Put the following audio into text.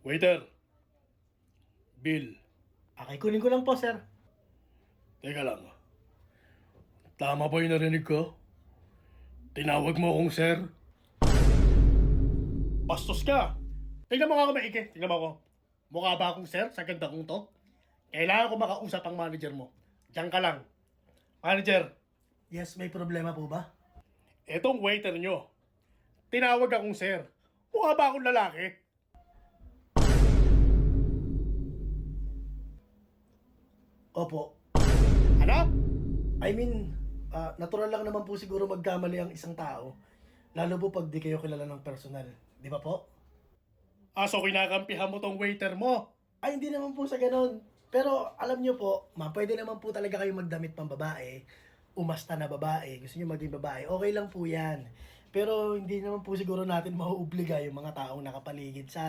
Waiter, bill. Okay, kunin ko lang po, sir. Teka lang. Tama ba yung narinig ko? Tinawag mo akong sir? Bastos ka! Tingnan mo nga ako maigi. Tingnan mo ako. Mukha ba akong sir sa ganda kong to? Kailangan ko makausap ang manager mo. Diyan ka lang. Manager, Yes, may problema po ba? etong waiter nyo. Tinawag akong sir. Mukha ba akong lalaki? Opo. Ano? I mean, natural lang naman po siguro magkamali ang isang tao. Lalo po pag di kayo kilala ng personal. Di ba po? So kinakampihan mo tong waiter mo? Ay, hindi naman po sa ganun. Pero alam nyo po, pwede naman po talaga kayo magdamit pang babae. Umasta na babae. Gusto nyo maging babae. Okay lang po yan. Pero hindi naman po siguro natin mauobliga yung mga taong nakapaligid sa